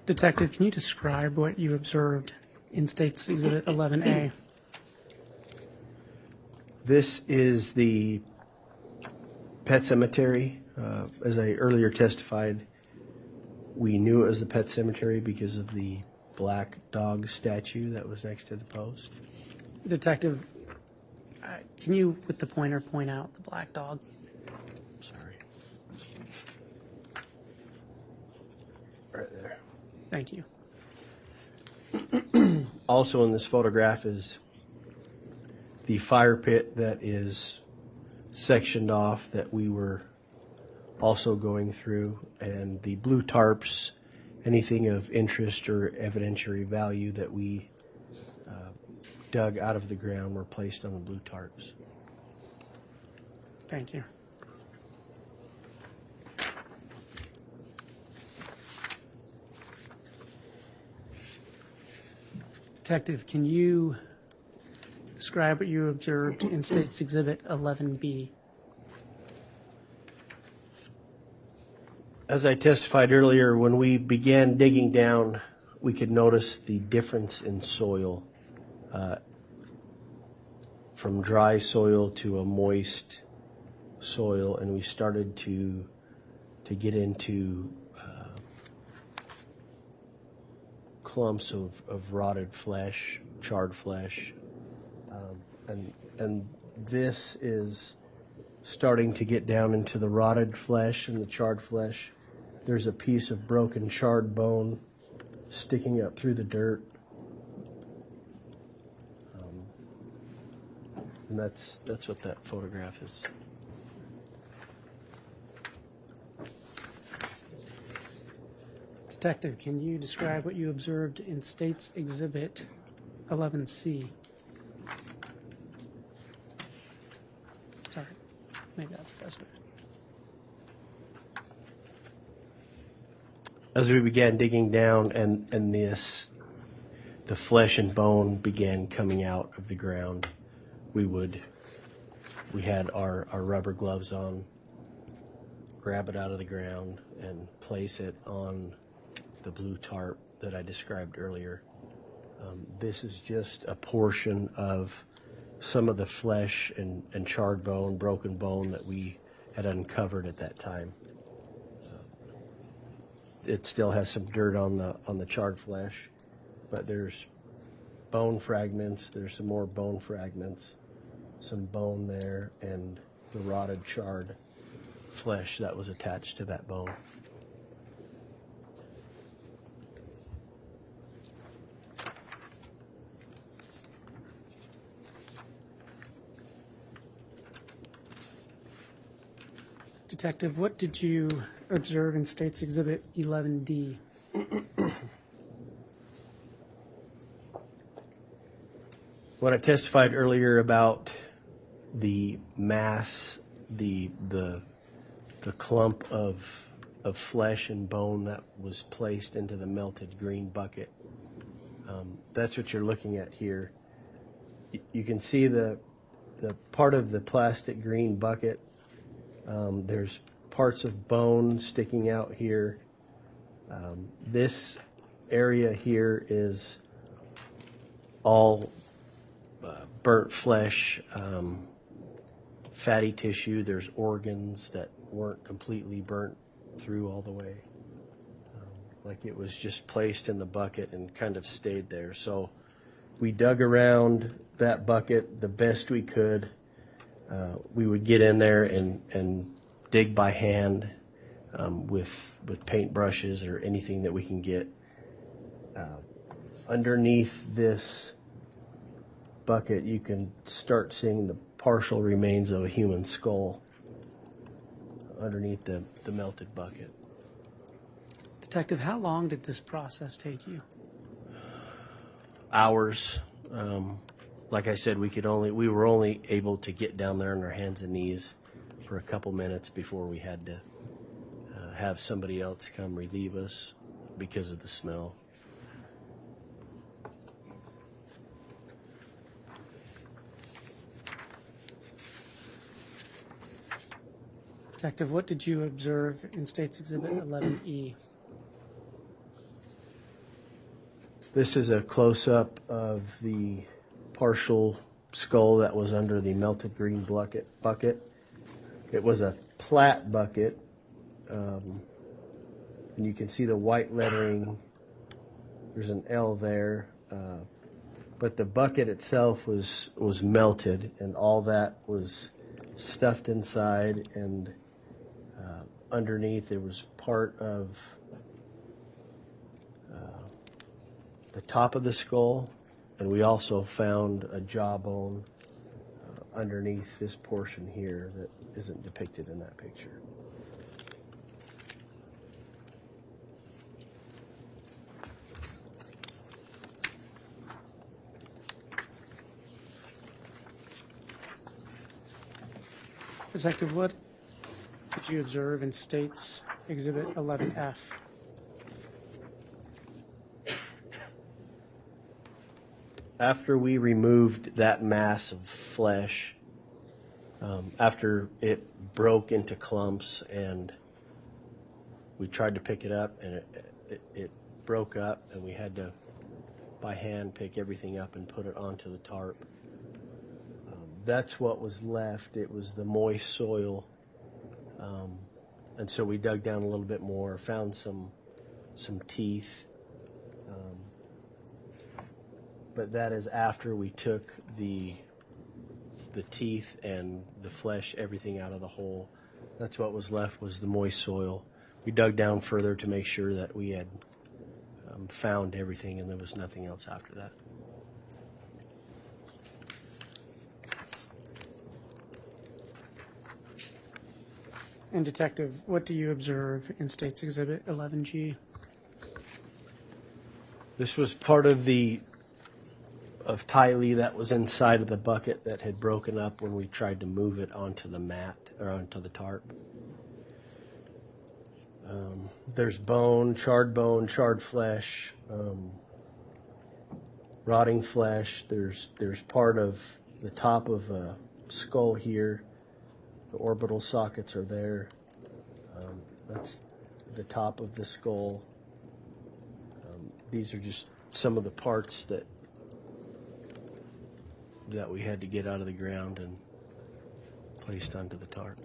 Detective, can you describe what you observed in State's Exhibit 11A? This is the pet cemetery. As I earlier testified, we knew it was the pet cemetery because of the black dog statue that was next to the post. Detective, can you, with the pointer, point out the black dog? Sorry. Right there. Thank you. Also in this photograph is the fire pit that is sectioned off that we were also going through, and the blue tarps, anything of interest or evidentiary value that we dug out of the ground were placed on the blue tarps. Thank you. Detective, can you describe what you observed in State's Exhibit 11B? As I testified earlier, when we began digging down, we could notice the difference in soil from dry soil to a moist soil, and we started to get into clumps of rotted flesh, charred flesh, and this is starting to get down into the rotted flesh and the charred flesh. There's a piece of broken charred bone sticking up through the dirt. And that's what that photograph is. Detective, can you describe what you observed in State's Exhibit 11C? Sorry, maybe that's the best way. As we began digging down and the flesh and bone began coming out of the ground, we had our rubber gloves on, grab it out of the ground and place it on the blue tarp that I described earlier. This is just a portion of some of the flesh and charred bone, broken bone that we had uncovered at that time. It still has some dirt on the charred flesh, but there's bone fragments, there's some more bone fragments, some bone there, and the rotted, charred flesh that was attached to that bone. Detective, what did you observe in State's Exhibit 11D? When I testified earlier about the mass, the clump of flesh and bone that was placed into the melted green bucket, that's what you're looking at here. You can see the part of the plastic green bucket. There's parts of bone sticking out here. This area here is all burnt flesh, fatty tissue. There's organs that weren't completely burnt through all the way. Like it was just placed in the bucket and kind of stayed there. So we dug around that bucket the best we could. We would get in there and dig by hand with paint brushes or anything that we can get. Underneath this bucket, you can start seeing the partial remains of a human skull underneath the melted bucket. Detective, how long did this process take you? Hours. Like I said, we were only able to get down there on our hands and knees for a couple minutes before we had to have somebody else come relieve us because of the smell. Detective, what did you observe in State's Exhibit 11E? This is a close-up of the partial skull that was under the melted green bucket. It was a plat bucket, and you can see the white lettering. There's an L there, but the bucket itself was melted, and all that was stuffed inside, and underneath there was part of the top of the skull, and we also found a jawbone underneath this portion here that isn't depicted in that picture. Detective, what did you observe in State's Exhibit 11F? After we removed that mass of flesh, after it broke into clumps and we tried to pick it up and it broke up, and we had to, by hand, pick everything up and put it onto the tarp. That's what was left. It was the moist soil. And so we dug down a little bit more, found some teeth. But that is after we took the teeth and the flesh, everything out of the hole. That's what was left, was the moist soil. We dug down further to make sure that we had found everything, and there was nothing else after that. And Detective, what do you observe in State's Exhibit 11G? This was part of Tylee that was inside of the bucket that had broken up when we tried to move it onto the mat, or onto the tarp. There's bone, charred flesh, rotting flesh. There's part of the top of a skull here. The orbital sockets are there. That's the top of the skull. These are just some of the parts that we had to get out of the ground and placed onto the tarp.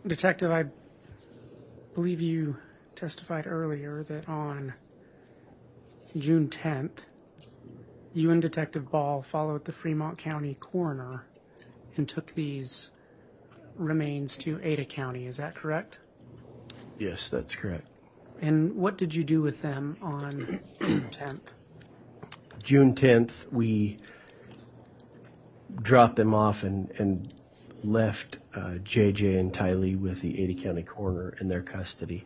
Detective, I believe you testified earlier that on June 10th, you and Detective Ball followed the Fremont County coroner and took these remains to Ada County. Is that correct? Yes, that's correct. And what did you do with them on June 10th? June 10th, we dropped them off and left JJ and Tylee with the Ada County coroner in their custody.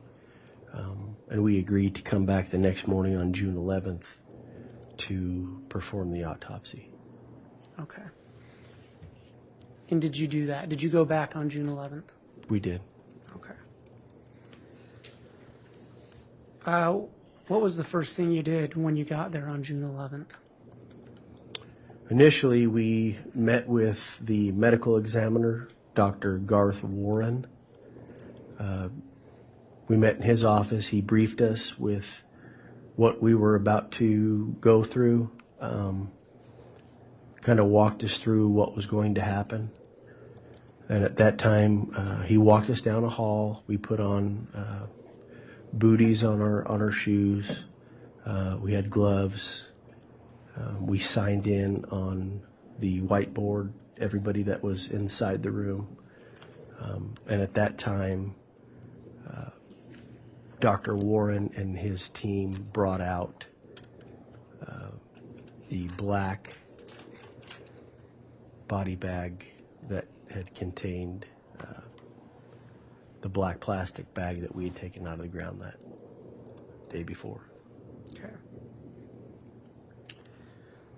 And we agreed to come back the next morning on June 11th to perform the autopsy. Okay. And did you do that? Did you go back on June 11th? We did. Okay. What was the first thing you did when you got there on June 11th? Initially, we met with the medical examiner, Dr. Garth Warren. We met in his office. He briefed us with what we were about to go through, kind of walked us through what was going to happen. And at that time, he walked us down a hall. We put on booties on our shoes. We had gloves. We signed in on the whiteboard, everybody that was inside the room. And at that time, Dr. Warren and his team brought out the black body bag that had contained the black plastic bag that we had taken out of the ground that day before. Okay.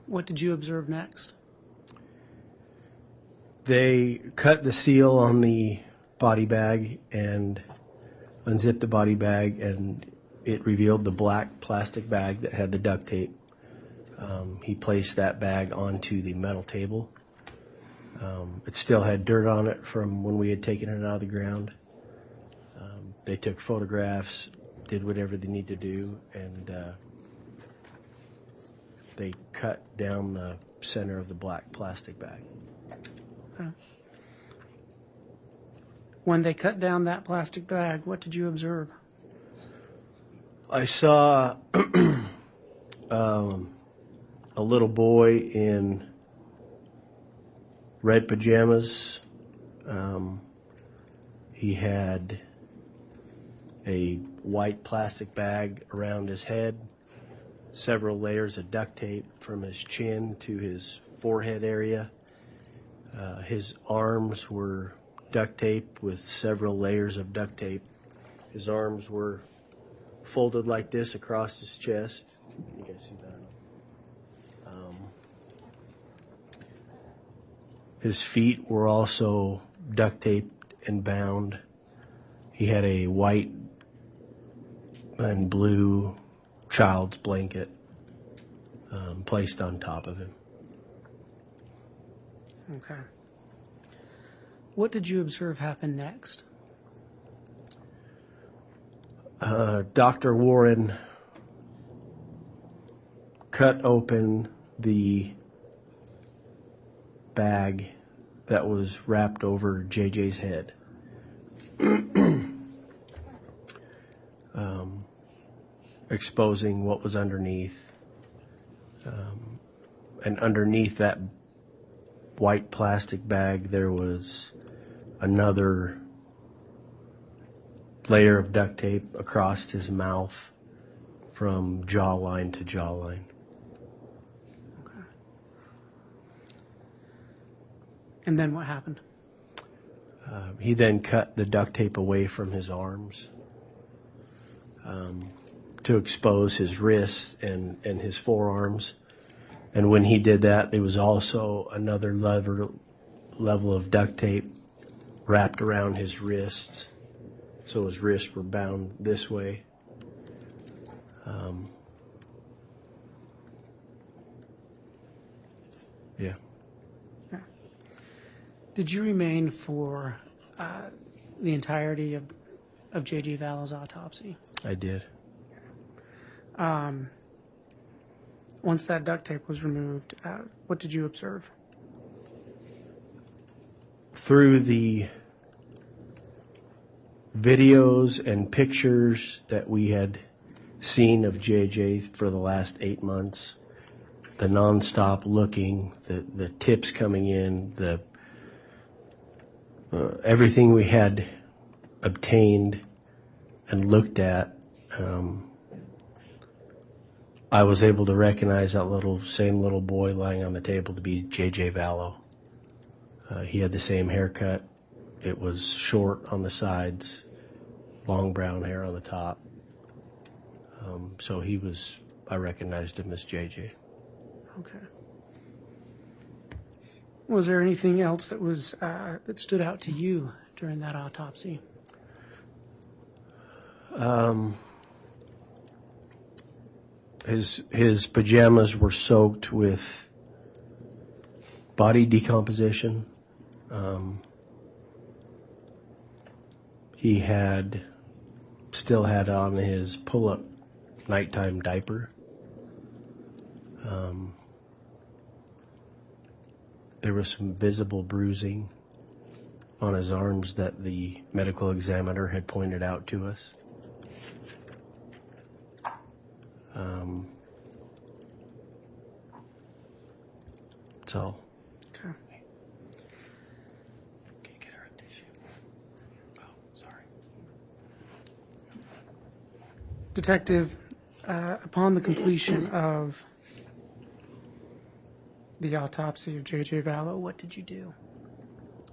What did you observe next? They cut the seal on the body bag and unzipped the body bag, and it revealed the black plastic bag that had the duct tape. He placed that bag onto the metal table. It still had dirt on it from when we had taken it out of the ground. They took photographs, did whatever they need to do, and they cut down the center of the black plastic bag. Okay. When they cut down that plastic bag, what did you observe? I saw a little boy in red pajamas. He had a white plastic bag around his head, several layers of duct tape from his chin to his forehead area. His arms were duct tape with several layers of duct tape. His arms were folded like this across his chest. You guys see that? His feet were also duct taped and bound. He had a white and blue child's blanket placed on top of him. Okay. What did you observe happen next? Dr. Warren cut open the bag that was wrapped over JJ's head. Exposing what was underneath. And underneath that white plastic bag, there was another layer of duct tape across his mouth from jawline to jawline. Okay. And then what happened? He then cut the duct tape away from his arms to expose his wrists and his forearms. And when he did that, there was also another level of duct tape wrapped around his wrists. So his wrists were bound this way. Yeah. Yeah. Did you remain for the entirety of J.J. Vallow's autopsy? I did. Once that duct tape was removed, what did you observe? Through the videos and pictures that we had seen of JJ for the last 8 months, the nonstop looking, the tips coming in, the everything we had obtained and looked at, I was able to recognize that same little boy lying on the table to be J.J. Vallow. He had the same haircut. It was short on the sides, long brown hair on the top. So I recognized him as J.J. Okay. Was there anything else that was that stood out to you during that autopsy? His pajamas were soaked with body decomposition. He still had on his pull-up nighttime diaper. There was some visible bruising on his arms that the medical examiner had pointed out to us. So. Okay. Can you get her a tissue? Oh, sorry. Detective, upon the completion of the autopsy of J.J. Vallow, what did you do?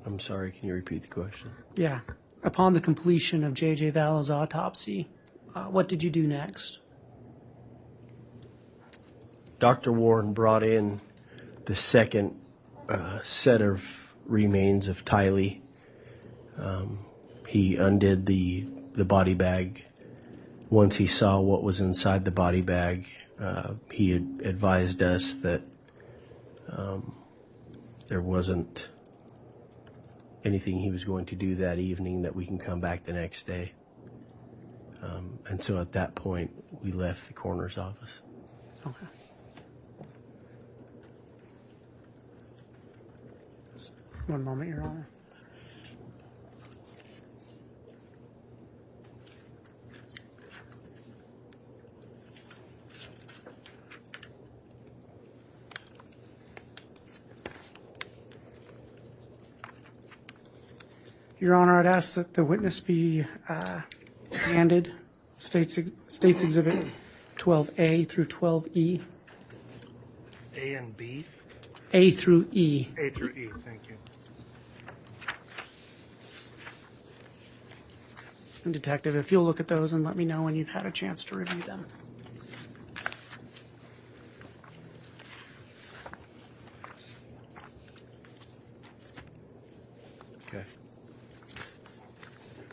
I'm sorry, can you repeat the question? Yeah. Upon the completion of J.J. Vallow's autopsy, what did you do next? Dr. Warren brought in the second set of remains of Tylee. He undid the body bag. Once he saw what was inside the body bag, he had advised us that there wasn't anything he was going to do that evening, that we can come back the next day. And so at that point, we left the coroner's office. Okay. One moment, Your Honor. Your Honor, I'd ask that the witness be handed State's Exhibit 12A through 12E. A and B? A through E. A through E, thank you. And Detective, if you'll look at those and let me know when you've had a chance to review them. Okay.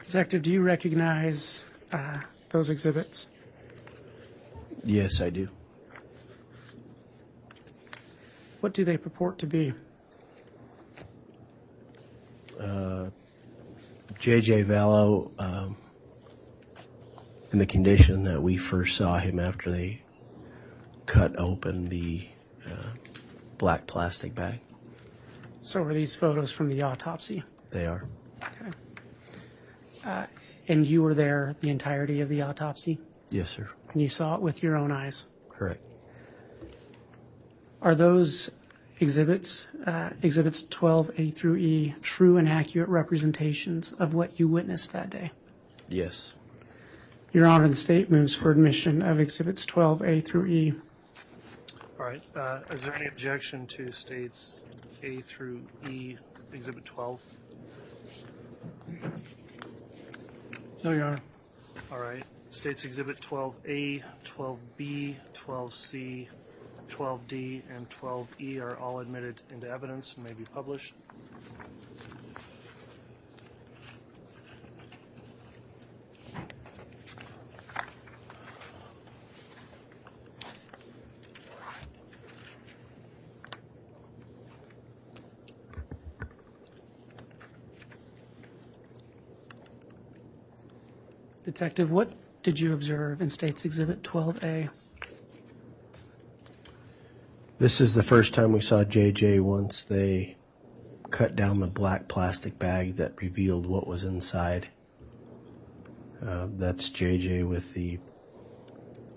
Detective, do you recognize those exhibits? Yes, I do. What do they purport to be? J.J. Vallow, in the condition that we first saw him after they cut open the black plastic bag. So are these photos from the autopsy? They are. Okay. And you were there the entirety of the autopsy? Yes, sir. And you saw it with your own eyes? Correct. Are those exhibits, exhibits 12A through E, true and accurate representations of what you witnessed that day? Yes. Your Honor, the State moves for admission of exhibits 12A through E. All right, is there any objection to states A through E, Exhibit 12? No, Your Honor. All right, states Exhibit 12A, 12B, 12C, 12D, and 12E are all admitted into evidence and may be published. Detective, what did you observe in State's Exhibit 12A? This is the first time we saw J.J. once they cut down the black plastic bag that revealed what was inside. That's J.J. with the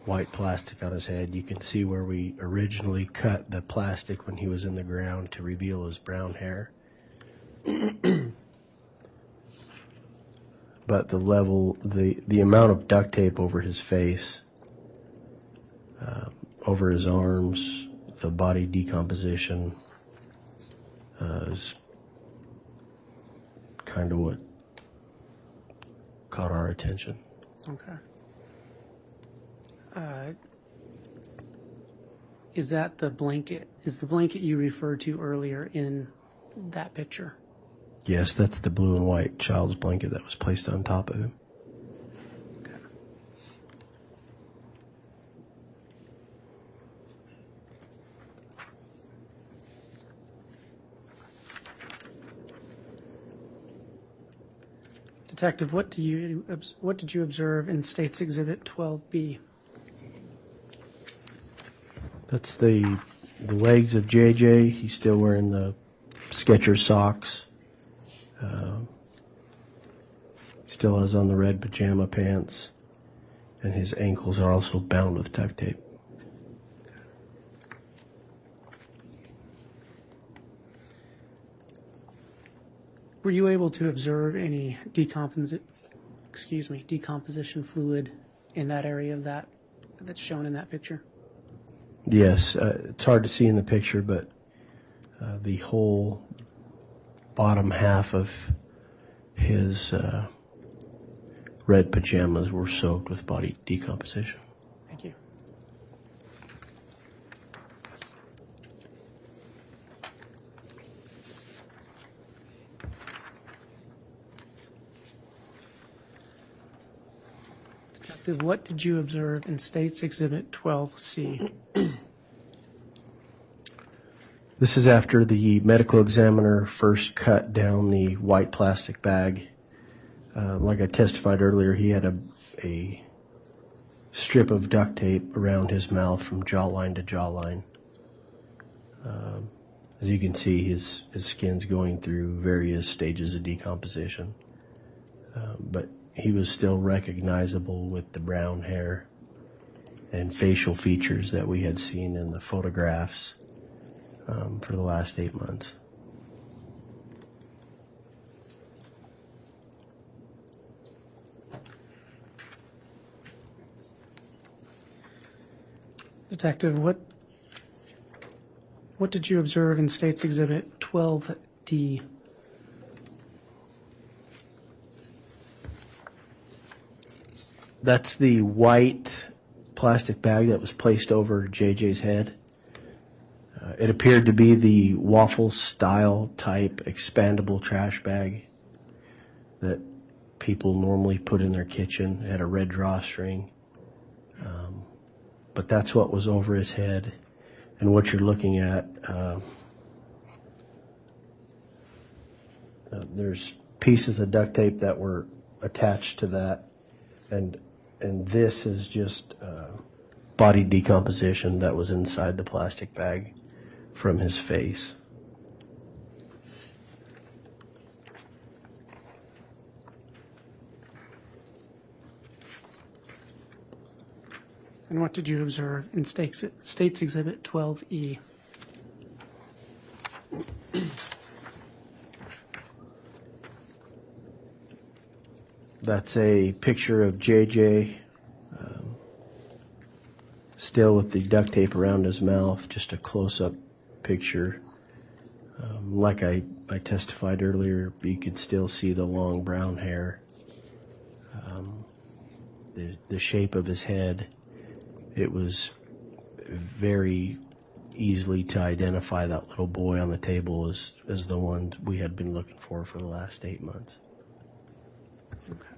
white plastic on his head. You can see where we originally cut the plastic when he was in the ground to reveal his brown hair. But the level, the amount of duct tape over his face, over his arms, the body decomposition is kind of what caught our attention. Okay. Is that the blanket? Is the blanket you referred to earlier in that picture? Yes, that's the blue and white child's blanket that was placed on top of him. Okay. Detective, what did you observe in State's Exhibit 12B? That's the legs of JJ. He's still wearing the Skechers socks. Still has on the red pajama pants, and his ankles are also bound with duct tape. Were you able to observe any decomposition fluid in that area of that's shown in that picture? Yes, it's hard to see in the picture, but the whole bottom half of his red pajamas were soaked with body decomposition. Thank you. Detective, what did you observe in State's Exhibit 12C? This is after the medical examiner first cut down the white plastic bag. Like I testified earlier, he had a strip of duct tape around his mouth from jawline to jawline. As you can see, his skin's going through various stages of decomposition. But he was still recognizable with the brown hair and facial features that we had seen in the photographs for the last 8 months. Detective, what did you observe in State's Exhibit 12D? That's the white plastic bag that was placed over JJ's head. It appeared to be the waffle style type expandable trash bag that people normally put in their kitchen. It had a red drawstring. But that's what was over his head. And what you're looking at, there's pieces of duct tape that were attached to that. And this is just body decomposition that was inside the plastic bag from his face. And what did you observe in State's Exhibit 12E? That's a picture of JJ, still with the duct tape around his mouth, just a close-up picture. Like I testified earlier, you could still see the long brown hair, the shape of his head. It was very easily to identify that little boy on the table as the one we had been looking for the last 8 months. Okay.